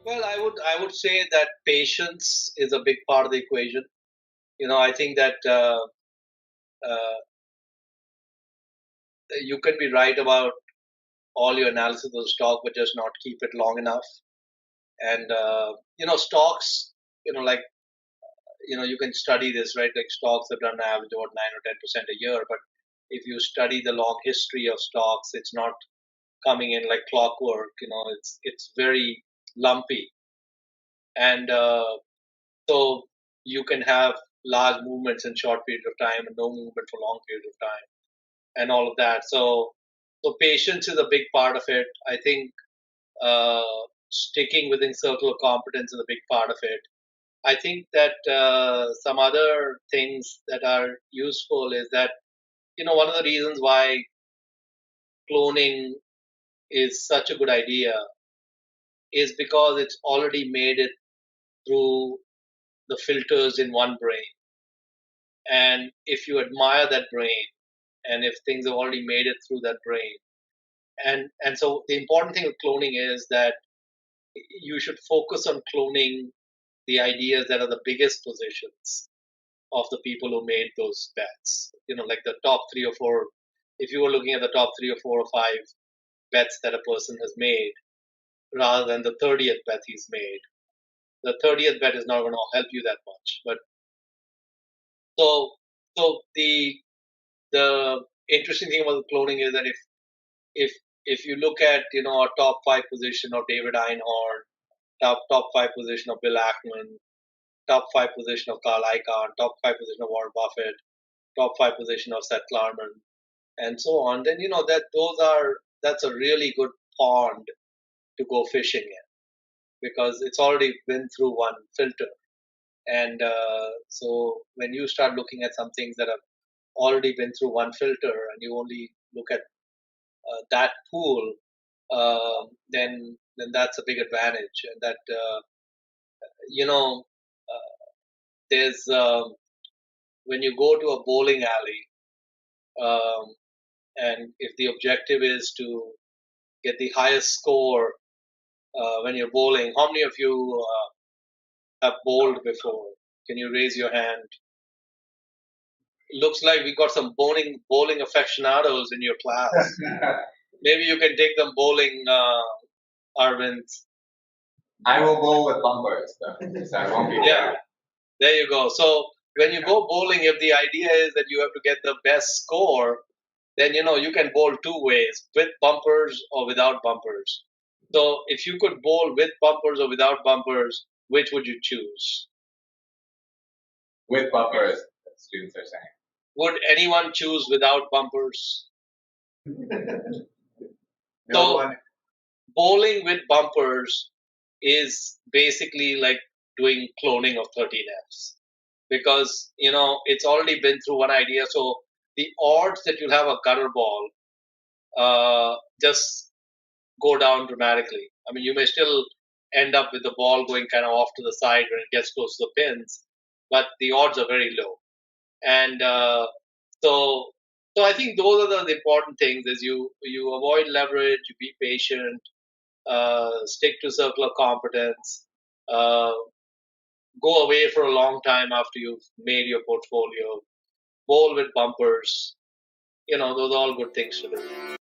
Well, I would say that patience is a big part of the equation. I think that uh, you can be right about all your analysis of the stock, but just not keep it long enough. And stocks, like you can study this, right? Like stocks have done an average about 9 or 10% a year, but if you study the long history of stocks, it's not coming in like clockwork. It's very lumpy, and so you can have large movements in short periods of time and no movement for long periods of time, and all of that. So patience is a big part of it. I think uh, sticking within circle of competence is a big part of it. I think that some other things that are useful is that one of the reasons why cloning is such a good idea is because it's already made it through the filters in one brain. And if you admire that brain, and if things have already made it through that brain, and so the important thing with cloning is that you should focus on cloning the ideas that are the biggest positions of the people who made those bets. Like the top three or four. If you were looking at the top 3 or 4 or 5 bets that a person has made, rather than the 30th bet he's made, the 30th bet is not going to help you that much. But so so the interesting thing about the cloning is that if if you look at a top 5 position of David Einhorn, top 5 position of Bill Ackman, top 5 position of Carl Icahn, top 5 position of Warren Buffett, top 5 position of Seth Klarman, and so on, then that's a really good pond to go fishing in, because it's already been through one filter. And so when you start looking at some things that have already been through one filter, and you only look at that pool, then that's a big advantage. And that you know there's when you go to a bowling alley, um, and if the objective is to get the highest score when you're bowling, how many of you have bowled before? Can you raise your hand? Looks like we got some bowling aficionados in your class. Maybe you can take them bowling, Arvind. I will bowl with bumpers, though, so I won't be Yeah, there you go. So when you go bowling, if the idea is that you have to get the best score, then you can bowl two ways, with bumpers or without bumpers. So if you could bowl with bumpers or without bumpers, which would you choose? with bumpers, students are saying. Would anyone choose without bumpers? No So one. bowling with bumpers is basically like doing cloning of 13Fs, because it's already been through one idea. So the odds that you'll have a gutter ball just go down dramatically. I mean, you may still end up with the ball going kind of off to the side when it gets close to the pins, but the odds are very low. And so so I think those are the important things: is you avoid leverage, you be patient, stick to circle of competence, uh, go away for a long time after you've made your portfolio, bowl with bumpers. Those are all good things to do.